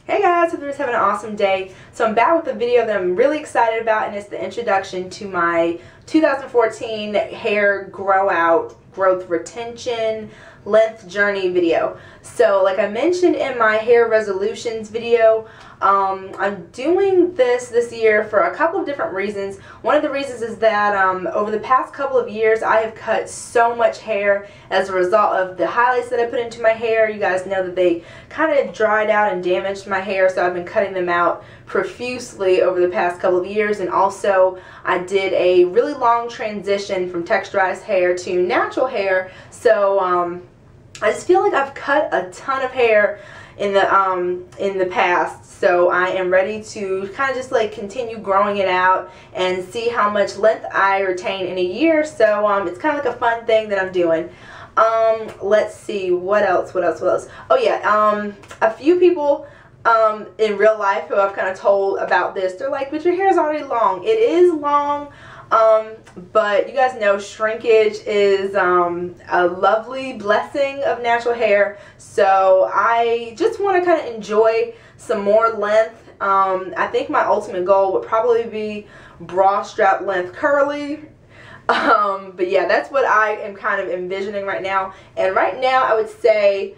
Hey guys, hope you're just having an awesome day. So I'm back with a video that I'm really excited about, and it's the introduction to my 2014 hair grow out, growth retention, length journey video. So like I mentioned in my hair resolutions video, I'm doing this year for a couple of different reasons. One of the reasons is that over the past couple of years I have cut so much hair as a result of the highlights that I put into my hair. You guys know that they kind of dried out and damaged my hair, so I've been cutting them out profusely over the past couple of years. And also I did a really long transition from texturized hair to natural hair, so I just feel like I've cut a ton of hair in the past, so I am ready to kind of just like continue growing it out and see how much length I retain in a year. So it's kind of like a fun thing that I'm doing. Let's see, what else. Oh yeah, a few people in real life who I've kind of told about this, they're like, but your hair is already long. It is long, but you guys know shrinkage is a lovely blessing of natural hair, so I just want to kind of enjoy some more length. I think my ultimate goal would probably be bra strap length curly, but yeah, that's what I am kind of envisioning right now. And right now I would say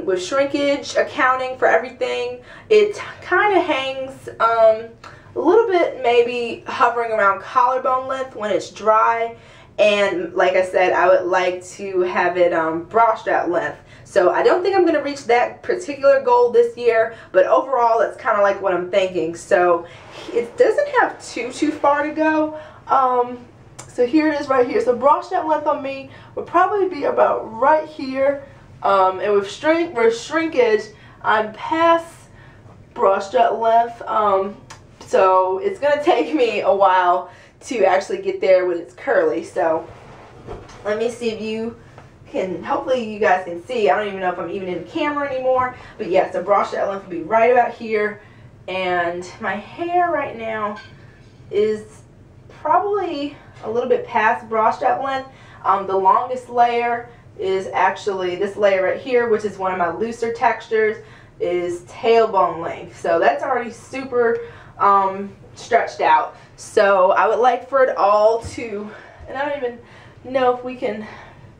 with shrinkage accounting for everything, it kind of hangs a little bit, maybe hovering around collarbone length when it's dry. And like I said, I would like to have it bra strap length. So I don't think I'm going to reach that particular goal this year, but overall that's kind of like what I'm thinking. So it doesn't have too far to go. So here it is right here. So bra strap length on me would probably be about right here. And with shrinkage, I'm past bra strap length. So it's going to take me a while to actually get there when it's curly. So let me see if you can, hopefully you guys can see. I don't even know if I'm even in the camera anymore. But yeah, so bra strap length will be right about here. And my hair right now is probably a little bit past bra strap length. The longest layer is actually this layer right here, which is one of my looser textures, is tailbone length. So that's already super stretched out. So I would like for it all to, and I don't even know if we can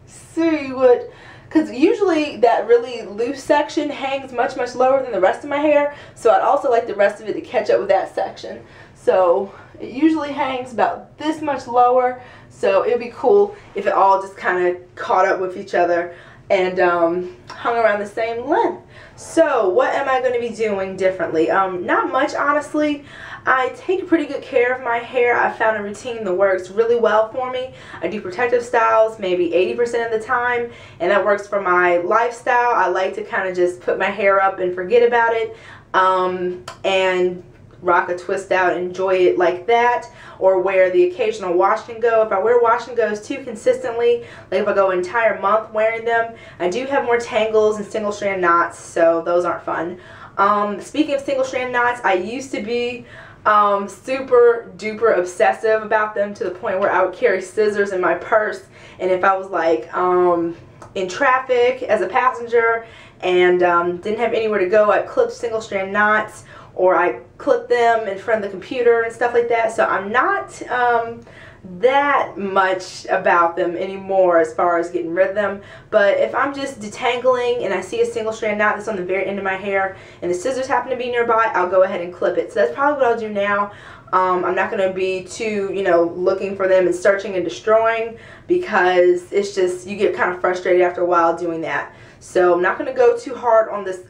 see what, because usually that really loose section hangs much lower than the rest of my hair, so I'd also like the rest of it to catch up with that section. So it usually hangs about this much lower, so it would be cool if it all just kind of caught up with each other and hung around the same length. So what am I going to be doing differently? Not much, honestly. I take pretty good care of my hair. I found a routine that works really well for me. I do protective styles maybe 80% of the time, and that works for my lifestyle. I like to kind of just put my hair up and forget about it, and rock a twist out, enjoy it like that, or wear the occasional wash and go. If I wear wash and goes too consistently, like if I go an entire month wearing them, I do have more tangles and single strand knots, so those aren't fun. Speaking of single strand knots, I used to be super duper obsessive about them to the point where I would carry scissors in my purse, and if I was like in traffic as a passenger and didn't have anywhere to go, I'd clip single strand knots, or I clip them in front of the computer and stuff like that. So I'm not that much about them anymore as far as getting rid of them. But if I'm just detangling and I see a single strand knot that's on the very end of my hair and the scissors happen to be nearby, I'll go ahead and clip it. So that's probably what I'll do now. I'm not going to be too, looking for them and searching and destroying, because it's just, you get kind of frustrated after a while doing that. So I'm not going to go too hard on this,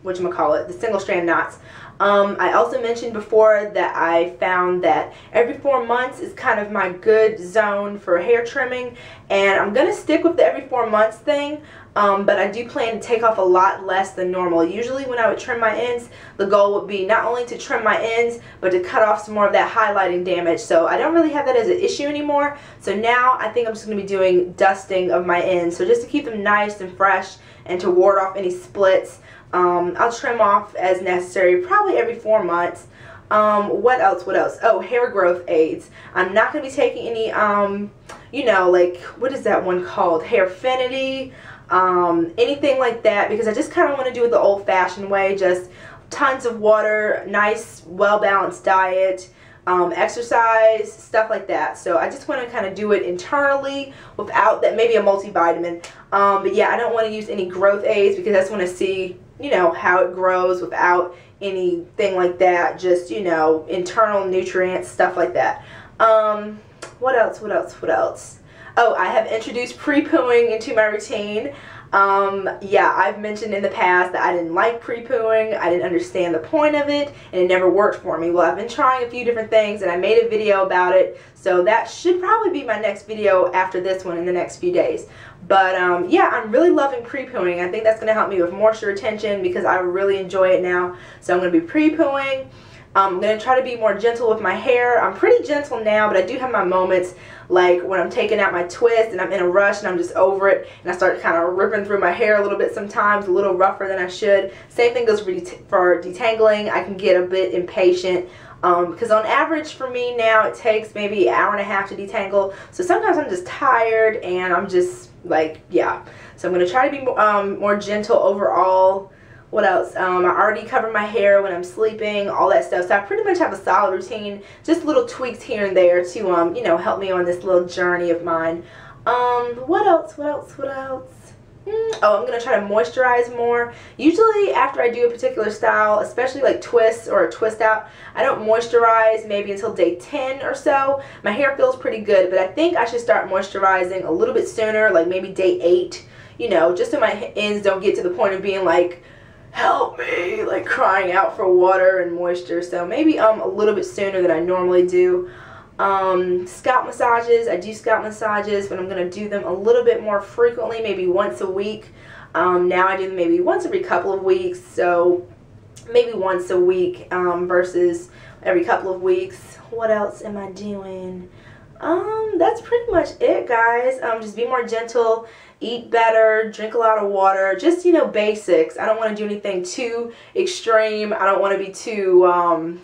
whatchamacallit, the single strand knots. I also mentioned before that I found that every 4 months is kind of my good zone for hair trimming, and I'm going to stick with the every 4 months thing, but I do plan to take off a lot less than normal. Usually when I would trim my ends, the goal would be not only to trim my ends, but to cut off some more of that highlighting damage. So I don't really have that as an issue anymore. So now I think I'm just going to be doing dusting of my ends. So just to keep them nice and fresh and to ward off any splits, I'll trim off as necessary, probably every 4 months. What else? Oh, hair growth aids. I'm not going to be taking any, like, what is that one called? Hairfinity. anything like that, because I just kind of want to do it the old-fashioned way, just tons of water, nice, well-balanced diet, exercise, stuff like that. So I just want to kind of do it internally without that, maybe a multivitamin. But yeah, I don't want to use any growth aids because I just want to see, you know, how it grows without anything like that. Just, you know, internal nutrients, stuff like that. What else? What else? What else? Oh, I have introduced pre-pooing into my routine. Yeah, I've mentioned in the past that I didn't like pre-pooing. I didn't understand the point of it, and it never worked for me. Well, I've been trying a few different things, and I made a video about it, so that should probably be my next video after this one in the next few days. But yeah, I'm really loving pre-pooing. I think that's going to help me with moisture retention because I really enjoy it now. So I'm going to be pre-pooing. I'm going to try to be more gentle with my hair. I'm pretty gentle now, but I do have my moments, like when I'm taking out my twist and I'm in a rush and I'm just over it and I start kind of ripping through my hair a little bit sometimes, a little rougher than I should. Same thing goes for detangling. I can get a bit impatient because on average for me now it takes maybe an hour and a half to detangle. So sometimes I'm just tired and I'm just like, yeah. So I'm going to try to be more gentle overall. What else? I already cover my hair when I'm sleeping, all that stuff. So I pretty much have a solid routine, just little tweaks here and there to, you know, help me on this little journey of mine. What else? What else? What else? Oh, I'm going to try to moisturize more. Usually after I do a particular style, especially like twists or a twist out, I don't moisturize maybe until day 10 or so. My hair feels pretty good, but I think I should start moisturizing a little bit sooner, like maybe day 8, you know, just so my ends don't get to the point of being like, help me, like crying out for water and moisture. So maybe a little bit sooner than I normally do. Scalp massages, I do scalp massages, but I'm going to do them a little bit more frequently, maybe once a week. Now I do them maybe once every couple of weeks, so maybe once a week versus every couple of weeks. What else am I doing? That's pretty much it, guys. Just be more gentle, eat better, drink a lot of water, just, you know, basics. I don't want to do anything too extreme. I don't want to be too,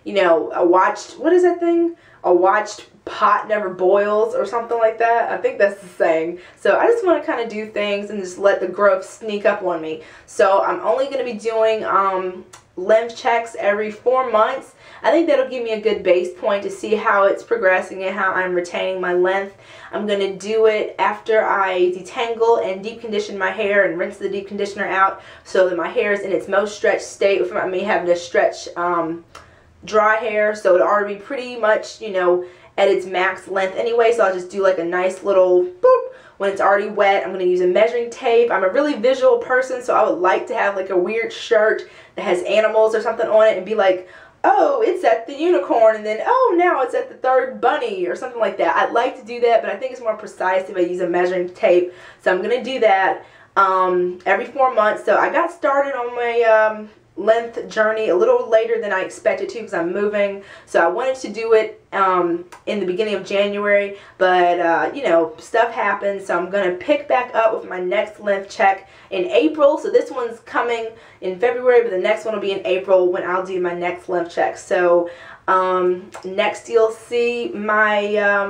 you know, what is that thing? A watched pot never boils or something like that. I think that's the saying. So I just want to kind of do things and just let the growth sneak up on me. So I'm only going to be doing lymph checks every 4 months. I think that'll give me a good base point to see how it's progressing and how I'm retaining my length. I'm going to do it after I detangle and deep condition my hair and rinse the deep conditioner out so that my hair is in its most stretched state without me having to stretch dry hair. So it'll already be pretty much, you know, at its max length anyway. So I'll just do like a nice little boop. When it's already wet, I'm going to use a measuring tape. I'm a really visual person, so I would like to have like a weird shirt that has animals or something on it and be like, oh, it's at the unicorn, and then, oh, now it's at the third bunny or something like that. I'd like to do that, but I think it's more precise if I use a measuring tape. So I'm going to do that every 4 months. So I got started on my length journey a little later than I expected to because I'm moving. So I wanted to do it in the beginning of January, but you know, stuff happens. So I'm going to pick back up with my next length check in April. So this one's coming in February, but the next one will be in April when I'll do my next length check. So next you'll see my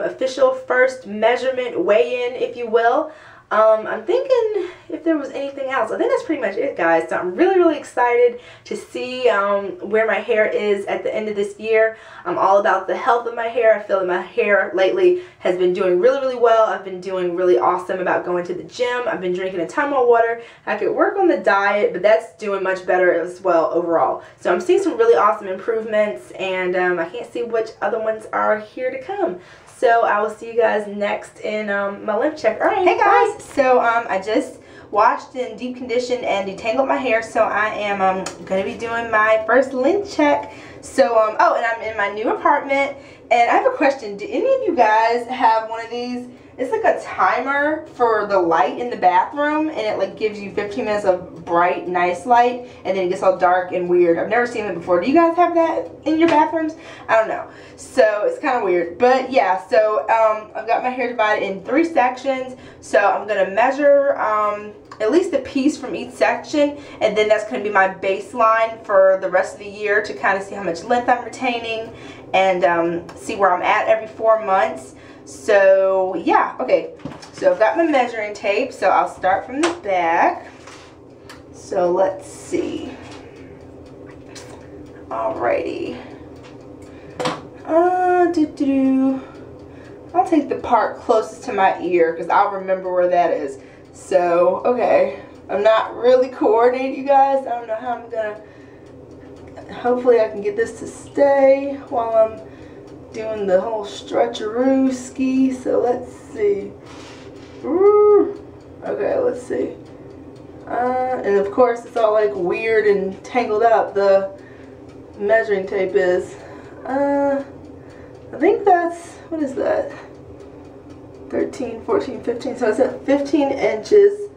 official first measurement weigh-in, if you will. I'm thinking if there was anything else. I think that's pretty much it, guys. So I'm really, really excited to see where my hair is at the end of this year. I'm all about the health of my hair. I feel that my hair lately has been doing really, really well. I've been doing really awesome about going to the gym. I've been drinking a ton more water. I could work on the diet, but that's doing much better as well overall. So I'm seeing some really awesome improvements, and I can't see which other ones are here to come. So I will see you guys next in my lymph check. All right, hey guys. So I just washed and deep conditioned and detangled my hair. So I am going to be doing my first lymph check. So oh, and I'm in my new apartment. And I have a question. Do any of you guys have one of these? It's like a timer for the light in the bathroom, and it like gives you 15 minutes of bright, nice light, and then it gets all dark and weird. I've never seen it before. Do you guys have that in your bathrooms? I don't know. So it's kind of weird. But yeah, so I've got my hair divided in 3 sections. So I'm going to measure at least a piece from each section, and then that's going to be my baseline for the rest of the year to kind of see how much length I'm retaining and see where I'm at every 4 months. So yeah, okay. So I've got my measuring tape, so I'll start from the back. So let's see. Alrighty. I'll take the part closest to my ear because I'll remember where that is. So, okay. I'm not really coordinated, you guys. I don't know how I'm gonna. Hopefully I can get this to stay while I'm doing the whole stretcheroo ski. So let's see. Ooh. Okay, let's see. And of course it's all like weird and tangled up, the measuring tape is. I think that's, what is that? 13, 14, 15. So it's at 15 inches.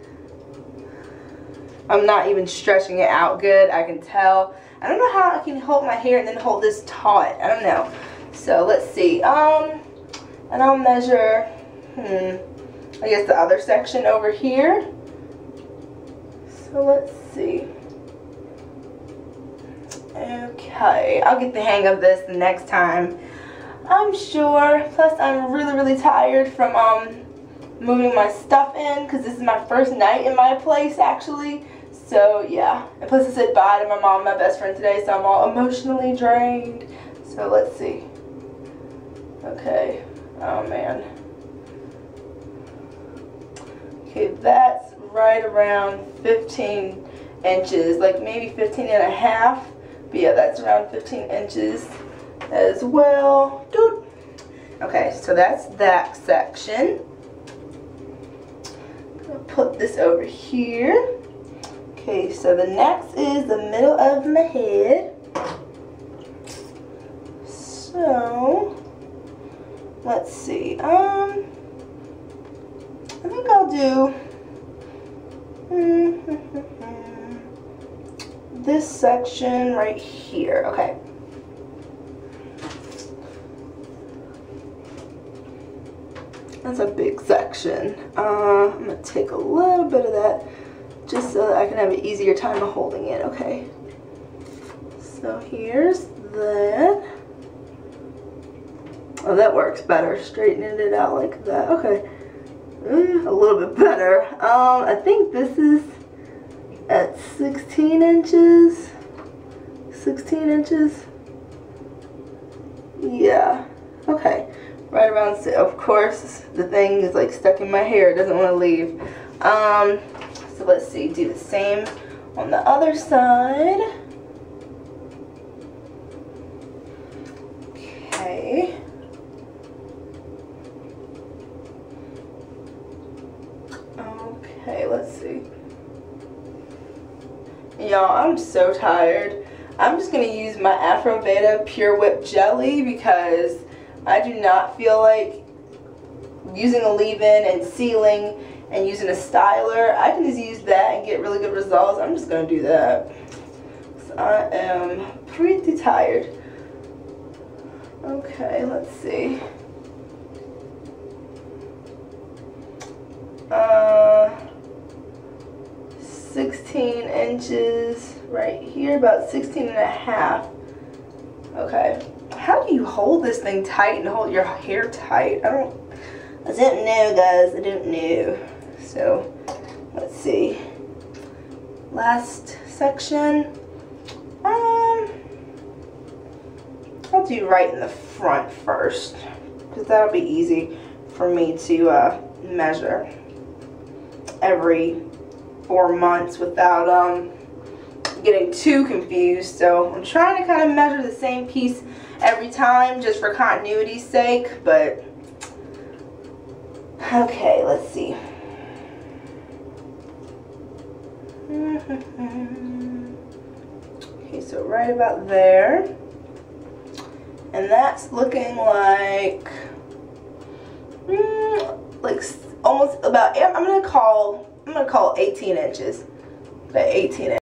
I'm not even stretching it out good, I can tell. I don't know how I can hold my hair and then hold this taut. I don't know. So let's see. And I'll measure, I guess the other section over here. So let's see. Okay, I'll get the hang of this the next time, I'm sure. Plus I'm really tired from moving my stuff in because this is my first night in my place actually. So yeah, and plus I said bye to my mom, my best friend today, so I'm all emotionally drained. So let's see. Okay, oh man. Okay, that's right around 15 inches, like maybe 15 and a half. But yeah, that's around 15 inches as well. Dude. Okay, so that's that section. I'm gonna put this over here. Okay, so the next is the middle of my head. So let's see. I think I'll do this section right here. Okay. That's a big section. I'm gonna take a little bit of that just so that I can have an easier time of holding it. Okay. So here's that. Oh, that works better. Straightening it out like that. Okay. A little bit better. I think this is at 16 inches. 16 inches. Yeah. Okay. Right around, of course, the thing is like stuck in my hair. It doesn't want to leave. So let's see. Do the same on the other side. Okay. Okay, let's see. Y'all, I'm so tired. I'm just going to use my Afro Beta Pure Whip Jelly because I do not feel like using a leave-in and sealing and using a styler. I can just use that and get really good results. I'm just going to do that. So I am pretty tired. Okay, let's see. 16 inches right here, about 16 and a half. Okay. How do you hold this thing tight and hold your hair tight? I don't know, guys. I don't know. So, let's see. Last section. I'll do right in the front first, because that'll be easy for me to measure every 4 months without getting too confused. So I'm trying to kind of measure the same piece every time just for continuity's sake, but okay, let's see. Okay, so right about there, and that's looking like almost about, I'm gonna call 18 inches. About 18